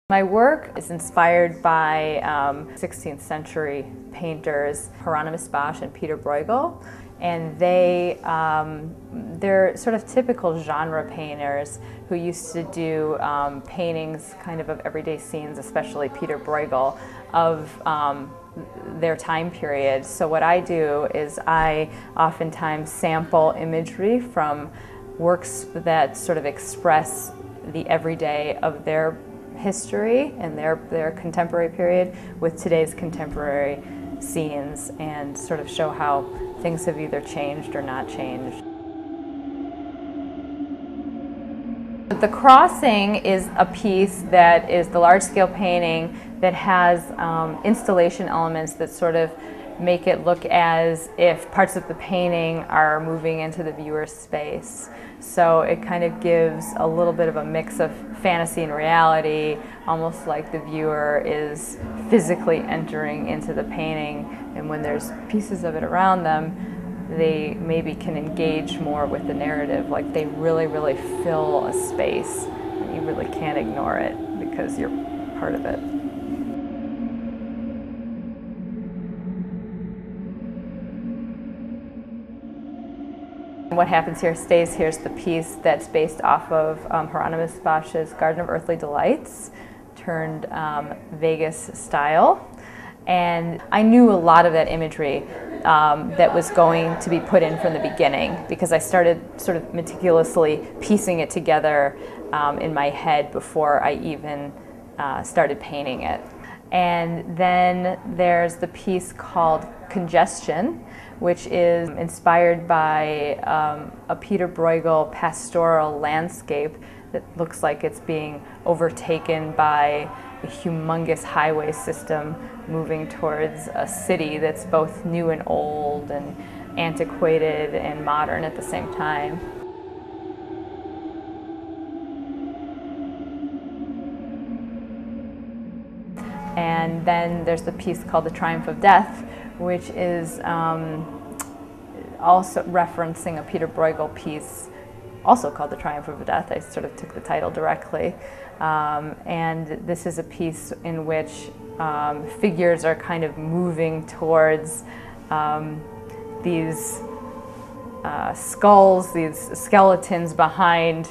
My work is inspired by 16th century painters Hieronymus Bosch and Peter Bruegel, and they're sort of typical genre painters who used to do paintings kind of everyday scenes, especially Peter Bruegel, of their time period. So what I do is I oftentimes sample imagery from works that sort of express the everyday of their history and their contemporary period with today's contemporary scenes, and sort of show how things have either changed or not changed. The Crossing is a piece that is the large-scale painting that has installation elements that sort of make it look as if parts of the painting are moving into the viewer's space. So it kind of gives a little bit of a mix of fantasy and reality, almost like the viewer is physically entering into the painting, and when there's pieces of it around them, they maybe can engage more with the narrative, like they really fill a space, and you really can't ignore it because you're part of it. What happens here stays here is the piece that's based off of Hieronymus Bosch's Garden of Earthly Delights, turned Vegas style. And I knew a lot of that imagery that was going to be put in from the beginning, because I started sort of meticulously piecing it together in my head before I even started painting it. And then there's the piece called Congestion, which is inspired by a Peter Bruegel pastoral landscape that looks like it's being overtaken by a humongous highway system moving towards a city that's both new and old and antiquated and modern at the same time. And then there's the piece called The Triumph of Death, which is also referencing a Peter Bruegel piece, also called The Triumph of Death. I sort of took the title directly. And this is a piece in which figures are kind of moving towards these skulls, these skeletons behind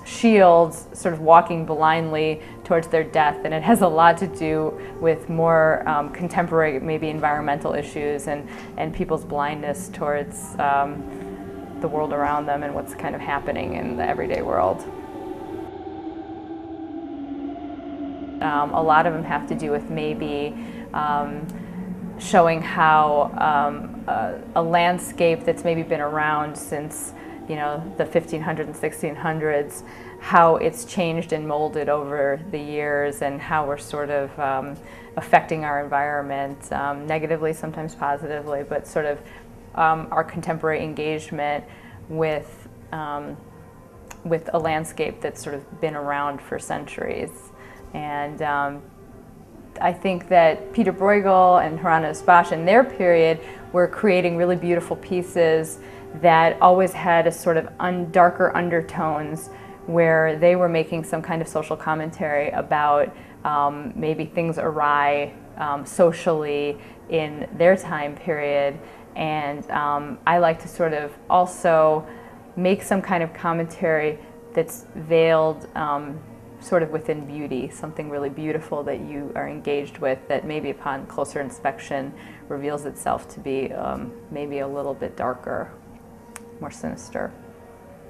shields, sort of walking blindly towards their death, and it has a lot to do with more contemporary, maybe environmental issues and people's blindness towards the world around them and what's kind of happening in the everyday world. A lot of them have to do with maybe showing how a landscape that's maybe been around since the 1500s and 1600s, how it's changed and molded over the years, and how we're sort of affecting our environment, negatively, sometimes positively, but sort of our contemporary engagement with a landscape that's sort of been around for centuries. And I think that Peter Bruegel and Hieronymus Bosch in their period were creating really beautiful pieces that always had a sort of darker undertones, where they were making some kind of social commentary about maybe things awry socially in their time period. And I like to sort of also make some kind of commentary that's veiled sort of within beauty, something really beautiful that you are engaged with that maybe upon closer inspection reveals itself to be maybe a little bit darker, more sinister.